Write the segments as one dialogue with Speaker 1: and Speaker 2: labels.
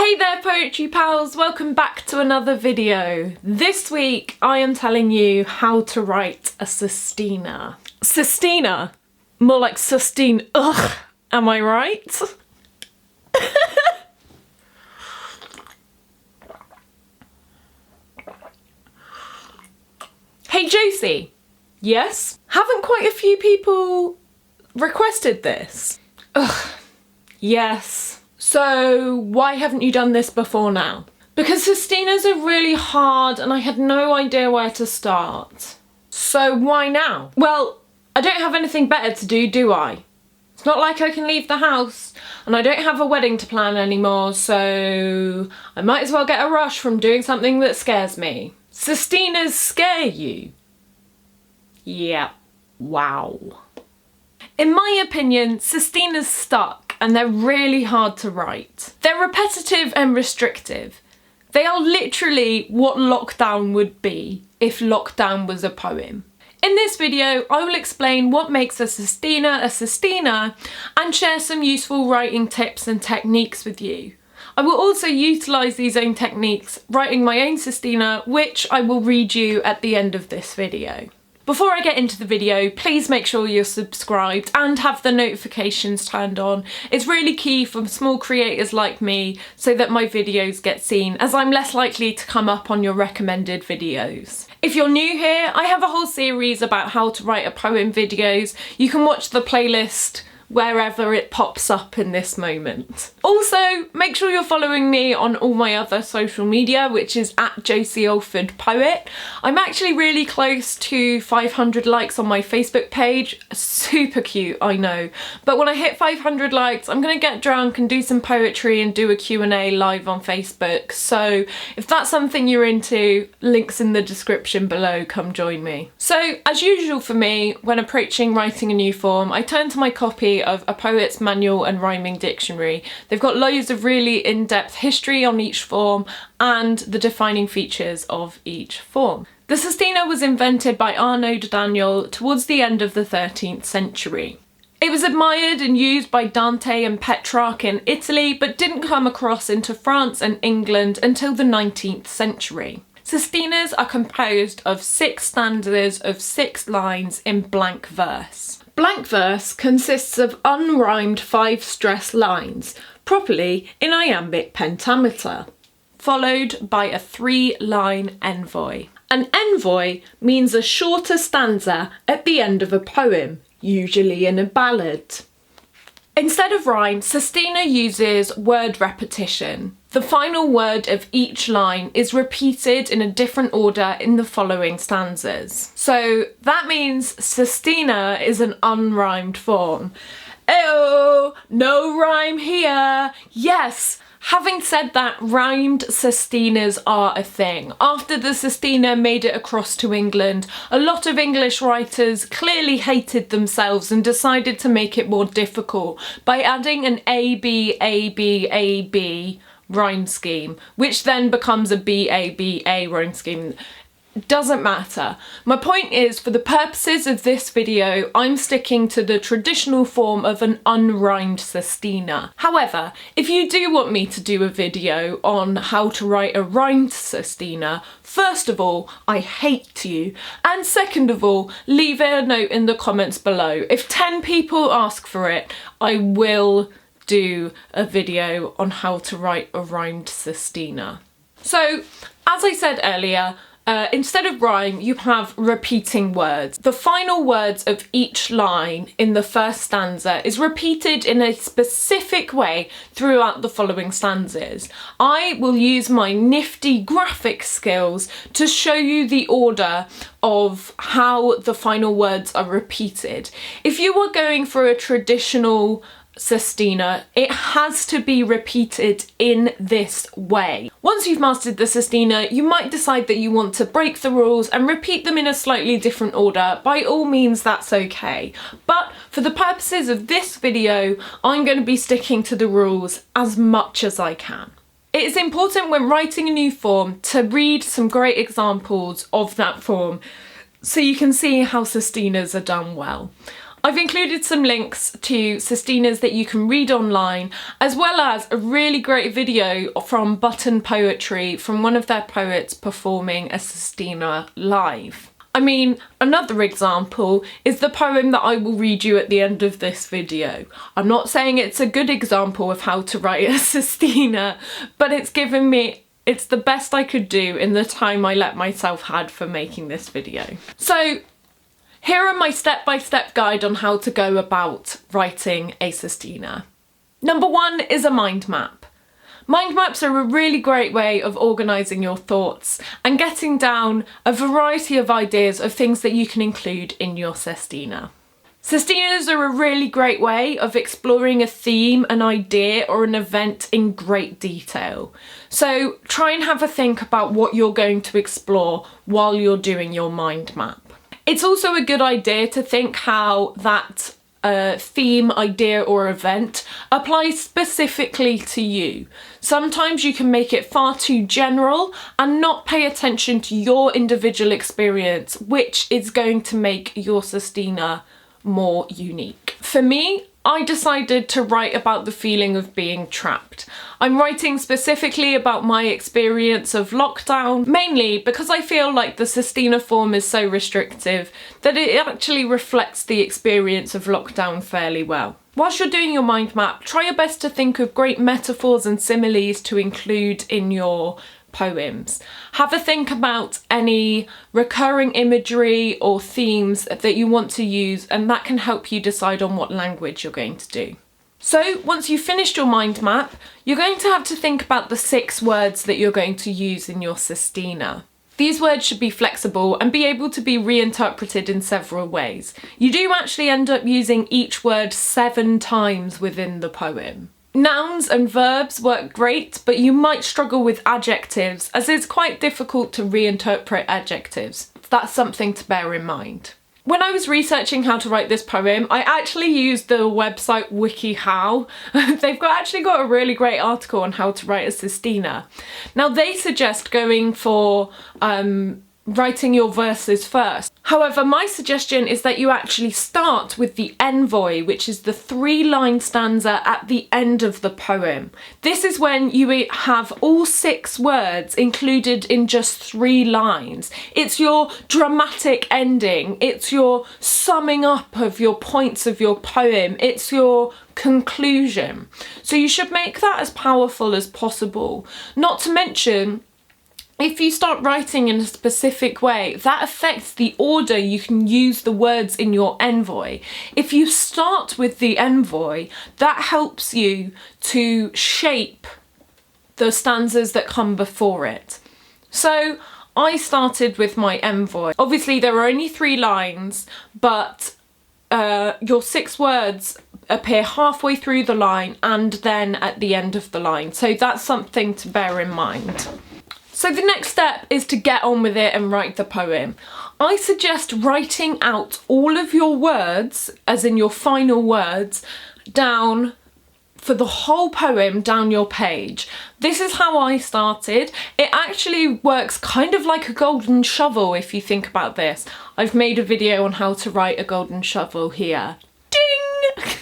Speaker 1: Hey there poetry pals, welcome back to another video. This week I am telling you how to write a sestina. Sestina? More like sustine, ugh, am I right? Hey Josie, yes? Haven't quite a few people requested this? Ugh, yes. So why haven't you done this before now? Because sestinas are really hard and I had no idea where to start. So why now? Well, I don't have anything better to do I? It's not like I can leave the house and I don't have a wedding to plan anymore, so I might as well get a rush from doing something that scares me. Sestinas scare you? Yeah, wow. In my opinion, sestinas stuck and they're really hard to write. They're repetitive and restrictive. They are literally what lockdown would be if lockdown was a poem. In this video, I will explain what makes a sestina and share some useful writing tips and techniques with you. I will also utilise these own techniques writing my own sestina, which I will read you at the end of this video. Before I get into the video, please make sure you're subscribed and have the notifications turned on. It's really key for small creators like me so that my videos get seen, as I'm less likely to come up on your recommended videos. If you're new here, I have a whole series about how to write a poem videos. You can watch the playlist wherever it pops up in this moment. Also, make sure you're following me on all my other social media, which is @JosieAlfordPoet. I'm actually really close to 500 likes on my Facebook page. Super cute, I know. But when I hit 500 likes, I'm gonna get drunk and do some poetry and do a Q&A live on Facebook. So if that's something you're into, links in the description below, come join me. So as usual for me, when approaching writing a new form, I turn to my copy of A Poet's Manual and Rhyming Dictionary. They've got loads of really in-depth history on each form and the defining features of each form. The sestina was invented by Arnaud Daniel towards the end of the 13th century. It was admired and used by Dante and Petrarch in Italy, but didn't come across into France and England until the 19th century. Sestinas are composed of 6 stanzas of 6 lines in blank verse. Blank verse consists of unrhymed 5-stress lines, properly in iambic pentameter, followed by a 3-line envoi. An envoi means a shorter stanza at the end of a poem, usually in a ballad. Instead of rhyme, sestina uses word repetition. The final word of each line is repeated in a different order in the following stanzas. So that means sestina is an unrhymed form. Ew, no rhyme here. Yes. Having said that, rhymed sestinas are a thing. After the sestina made it across to England, a lot of English writers clearly hated themselves and decided to make it more difficult by adding an A-B-A-B-A-B rhyme scheme, which then becomes a B-A-B-A rhyme scheme. Doesn't matter. My point is, for the purposes of this video, I'm sticking to the traditional form of an unrhymed sestina. However, if you do want me to do a video on how to write a rhymed sestina, first of all, I hate you, and second of all, leave a note in the comments below. If 10 people ask for it, I will do a video on how to write a rhymed sestina. So, as I said earlier, instead of rhyme, you have repeating words. The final words of each line in the first stanza is repeated in a specific way throughout the following stanzas. I will use my nifty graphic skills to show you the order of how the final words are repeated. If you were going for a traditional sestina, it has to be repeated in this way. Once you've mastered the sestina, you might decide that you want to break the rules and repeat them in a slightly different order. By all means, that's okay. But for the purposes of this video, I'm going to be sticking to the rules as much as I can. It is important when writing a new form to read some great examples of that form so you can see how sestinas are done well. I've included some links to Sestinas that you can read online, as well as a really great video from Button Poetry from one of their poets performing a Sestina live. I mean, another example is the poem that I will read you at the end of this video. I'm not saying it's a good example of how to write a Sestina, but it's the best I could do in the time I let myself had for making this video. So here are my step-by-step guide on how to go about writing a Sestina. Number 1 is a mind map. Mind maps are a really great way of organising your thoughts and getting down a variety of ideas of things that you can include in your Sestina. Sestinas are a really great way of exploring a theme, an idea or an event in great detail. So try and have a think about what you're going to explore while you're doing your mind map. It's also a good idea to think how that theme, idea or event applies specifically to you. Sometimes you can make it far too general and not pay attention to your individual experience, which is going to make your Sestina more unique. For me, I decided to write about the feeling of being trapped. I'm writing specifically about my experience of lockdown, mainly because I feel like the Sestina form is so restrictive that it actually reflects the experience of lockdown fairly well. Whilst you're doing your mind map, try your best to think of great metaphors and similes to include in your poems. Have a think about any recurring imagery or themes that you want to use, and that can help you decide on what language you're going to do. So once you've finished your mind map, you're going to have to think about the 6 words that you're going to use in your Sestina. These words should be flexible and be able to be reinterpreted in several ways. You do actually end up using each word 7 times within the poem. Nouns and verbs work great, but you might struggle with adjectives, as it's quite difficult to reinterpret adjectives. That's something to bear in mind. When I was researching how to write this poem, I actually used the website WikiHow. They've actually got a really great article on how to write a Sestina. Now they suggest going for writing your verses first. However, my suggestion is that you actually start with the Envoi, which is the 3-line stanza at the end of the poem. This is when you have all 6 words included in just 3 lines. It's your dramatic ending, it's your summing up of your points of your poem, it's your conclusion. So you should make that as powerful as possible. Not to mention, if you start writing in a specific way, that affects the order you can use the words in your Envoi. If you start with the Envoi, that helps you to shape the stanzas that come before it. So I started with my Envoi. Obviously there are only 3 lines, but your 6 words appear halfway through the line and then at the end of the line. So that's something to bear in mind. So the next step is to get on with it and write the poem. I suggest writing out all of your words, as in your final words, down for the whole poem down your page. This is how I started. It actually works kind of like a golden shovel if you think about this. I've made a video on how to write a golden shovel here. Ding!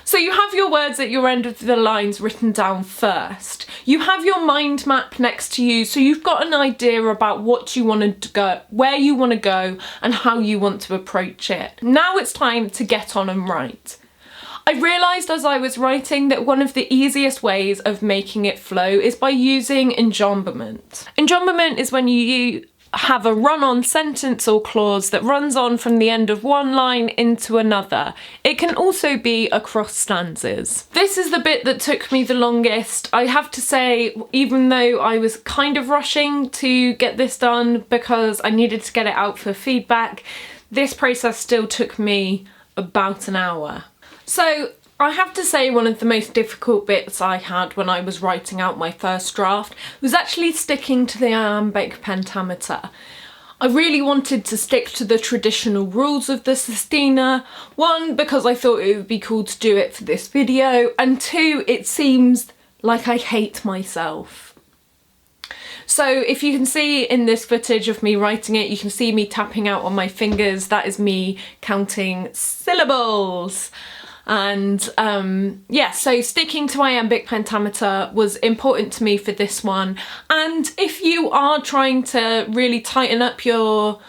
Speaker 1: So you have your words at your end of the lines written down first. You have your mind map next to you, so you've got an idea about what you want to go, where you want to go, and how you want to approach it. Now it's time to get on and write. I realised as I was writing that one of the easiest ways of making it flow is by using enjambment. Enjambment is when you have a run-on sentence or clause that runs on from the end of one line into another. It can also be across stanzas. This is the bit that took me the longest. I have to say, even though I was kind of rushing to get this done because I needed to get it out for feedback, this process still took me about an hour. So I have to say one of the most difficult bits I had when I was writing out my first draft was actually sticking to the iambic pentameter. I really wanted to stick to the traditional rules of the Sestina. 1, because I thought it would be cool to do it for this video, and 2, it seems like I hate myself. So if you can see in this footage of me writing it, you can see me tapping out on my fingers. That is me counting syllables. And yeah, so sticking to iambic pentameter was important to me for this one. And if you are trying to really tighten up your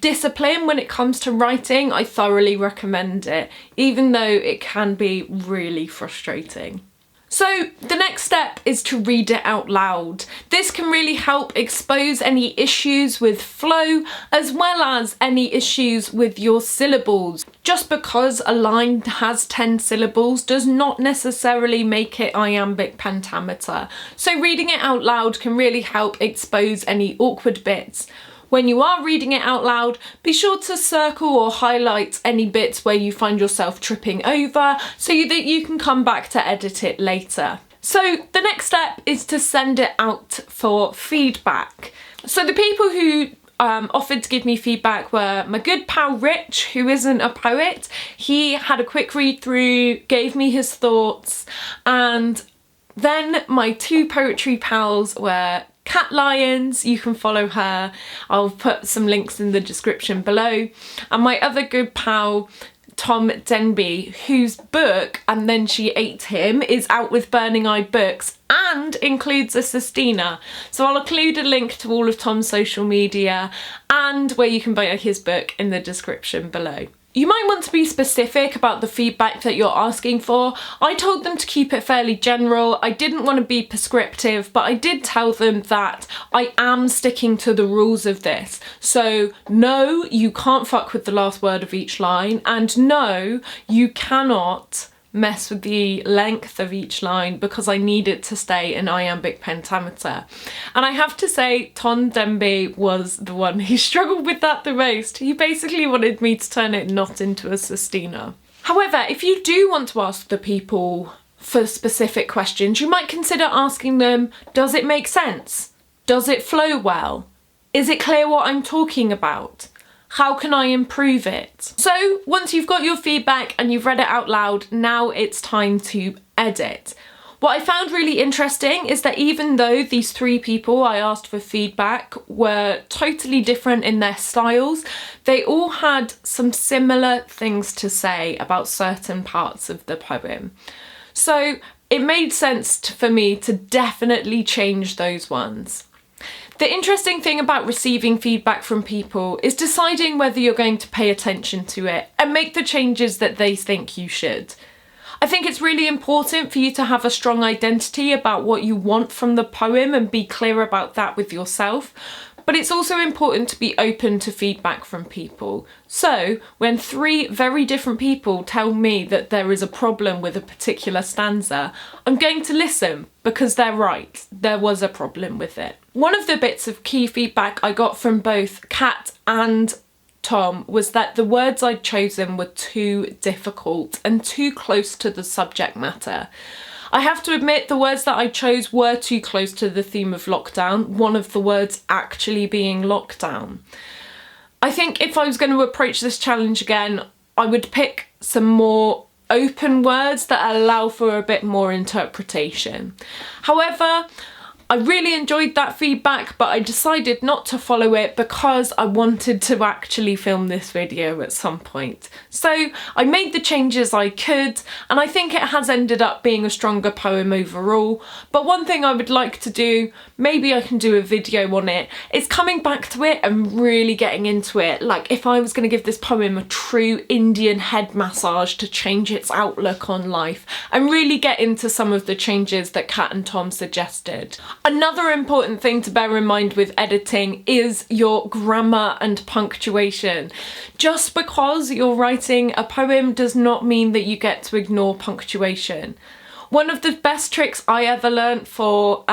Speaker 1: discipline when it comes to writing, I thoroughly recommend it, even though it can be really frustrating. So the next step is to read it out loud. This can really help expose any issues with flow, as well as any issues with your syllables. Just because a line has 10 syllables does not necessarily make it iambic pentameter. So reading it out loud can really help expose any awkward bits. When you are reading it out loud, be sure to circle or highlight any bits where you find yourself tripping over so that you can come back to edit it later. So the next step is to send it out for feedback. So the people who offered to give me feedback were my good pal Rich, who isn't a poet. He had a quick read through, gave me his thoughts, and then my two poetry pals were Kat Lyons, you can follow her, I'll put some links in the description below, and my other good pal Tom Denbigh, whose book, And Then She Ate Him, is out with Burning Eye Books and includes a Sestina. So I'll include a link to all of Tom's social media and where you can buy his book in the description below. You might want to be specific about the feedback that you're asking for. I told them to keep it fairly general. I didn't want to be prescriptive, but I did tell them that I am sticking to the rules of this. So no, you can't fuck with the last word of each line, and no, you cannot mess with the length of each line because I need it to stay in iambic pentameter. And I have to say, Tom Denbigh was the one who struggled with that the most. He basically wanted me to turn it not into a Sestina. However, if you do want to ask the people for specific questions, you might consider asking them, does it make sense? Does it flow well? Is it clear what I'm talking about? How can I improve it? So once you've got your feedback and you've read it out loud, now it's time to edit. What I found really interesting is that even though these three people I asked for feedback were totally different in their styles, they all had some similar things to say about certain parts of the poem. So it made sense for me to definitely change those ones. The interesting thing about receiving feedback from people is deciding whether you're going to pay attention to it and make the changes that they think you should. I think it's really important for you to have a strong identity about what you want from the poem and be clear about that with yourself. But it's also important to be open to feedback from people. So when three very different people tell me that there is a problem with a particular stanza, I'm going to listen because they're right. There was a problem with it. One of the bits of key feedback I got from both Kat and Tom was that the words I'd chosen were too difficult and too close to the subject matter. I have to admit the words that I chose were too close to the theme of lockdown, one of the words actually being lockdown. I think if I was going to approach this challenge again, I would pick some more open words that allow for a bit more interpretation. However, I really enjoyed that feedback, but I decided not to follow it because I wanted to actually film this video at some point. So I made the changes I could, and I think it has ended up being a stronger poem overall. But one thing I would like to do, maybe I can do a video on it, is coming back to it and really getting into it. Like if I was going to give this poem a true Indian head massage to change its outlook on life and really get into some of the changes that Kat and Tom suggested. Another important thing to bear in mind with editing is your grammar and punctuation. Just because you're writing a poem does not mean that you get to ignore punctuation. One of the best tricks I ever learned for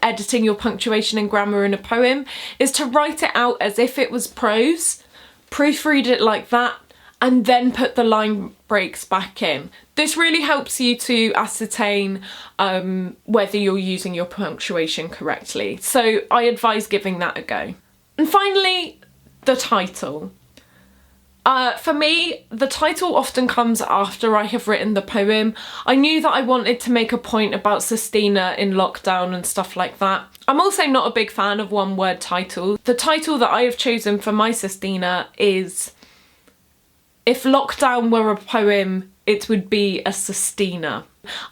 Speaker 1: editing your punctuation and grammar in a poem is to write it out as if it was prose, proofread it like that, and then put the line breaks back in. This really helps you to ascertain whether you're using your punctuation correctly. So I advise giving that a go. And finally, the title. For me, the title often comes after I have written the poem. I knew that I wanted to make a point about Sestina in lockdown and stuff like that. I'm also not a big fan of one-word titles. The title that I have chosen for my Sestina is If Lockdown Were a Poem, It Would Be a Sestina.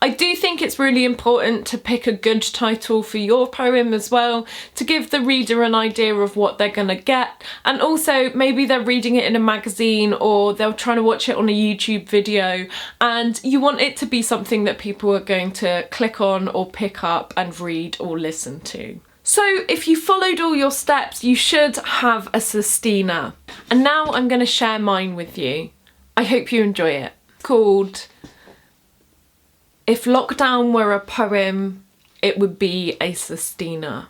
Speaker 1: I do think it's really important to pick a good title for your poem as well, to give the reader an idea of what they're gonna get, and also maybe they're reading it in a magazine or they're trying to watch it on a YouTube video and you want it to be something that people are going to click on or pick up and read or listen to. So if you followed all your steps, you should have a Sestina. And now I'm going to share mine with you. I hope you enjoy it. It's called If Lockdown Were a Poem, It Would Be a Sestina.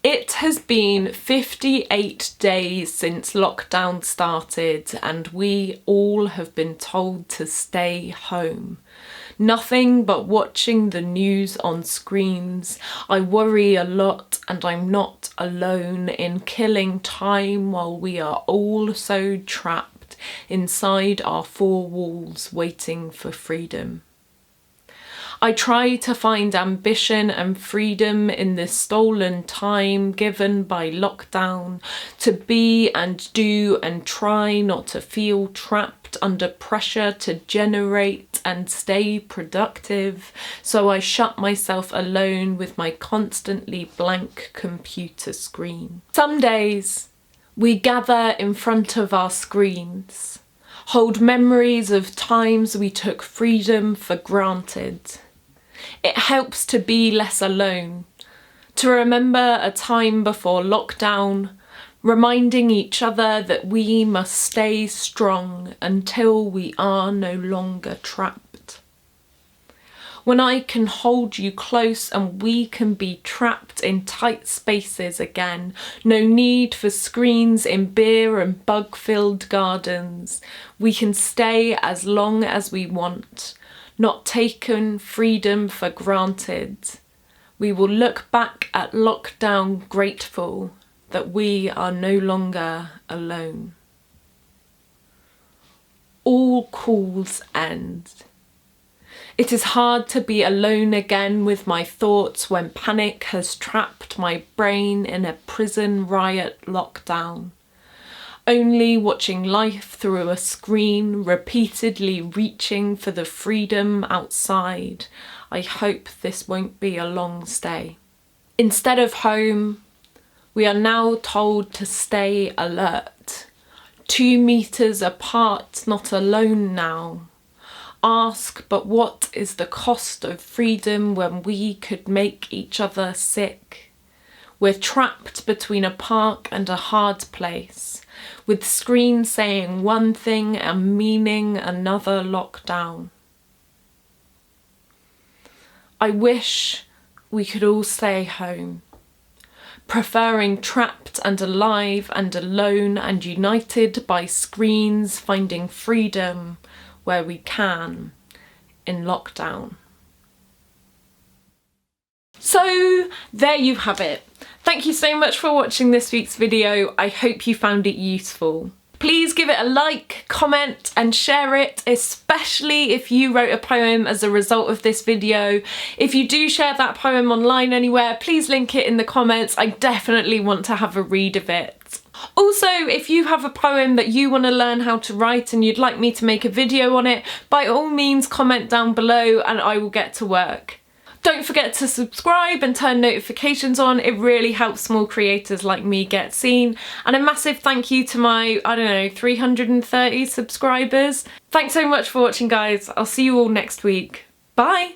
Speaker 1: It has been 58 days since lockdown started and we all have been told to stay home. Nothing but watching the news on screens. I worry a lot and I'm not alone in killing time while we are all so trapped inside our four walls waiting for freedom. I try to find ambition and freedom in this stolen time given by lockdown, to be and do and try not to feel trapped under pressure to generate and stay productive, so I shut myself alone with my constantly blank computer screen. Some days we gather in front of our screens, hold memories of times we took freedom for granted. It helps to be less alone, to remember a time before lockdown, reminding each other that we must stay strong until we are no longer trapped. When I can hold you close and we can be trapped in tight spaces again, no need for screens in beer and bug-filled gardens, we can stay as long as we want. Not taken freedom for granted. We will look back at lockdown grateful that we are no longer alone. All calls end. It is hard to be alone again with my thoughts when panic has trapped my brain in a prison riot lockdown. Only watching life through a screen, repeatedly reaching for the freedom outside. I hope this won't be a long stay. Instead of home, we are now told to stay alert. 2 meters apart, not alone now. Ask, but what is the cost of freedom when we could make each other sick? We're trapped between a park and a hard place, with screens saying one thing and meaning another lockdown. I wish we could all stay home, preferring trapped and alive and alone and united by screens, finding freedom where we can in lockdown. So there you have it. Thank you so much for watching this week's video. I hope you found it useful. Please give it a like, comment and share it, especially if you wrote a poem as a result of this video. If you do share that poem online anywhere, please link it in the comments. I definitely want to have a read of it. Also, if you have a poem that you want to learn how to write and you'd like me to make a video on it, by all means comment down below and I will get to work. Don't forget to subscribe and turn notifications on. It really helps small creators like me get seen. And a massive thank you to my, 330 subscribers. Thanks so much for watching, guys. I'll see you all next week. Bye!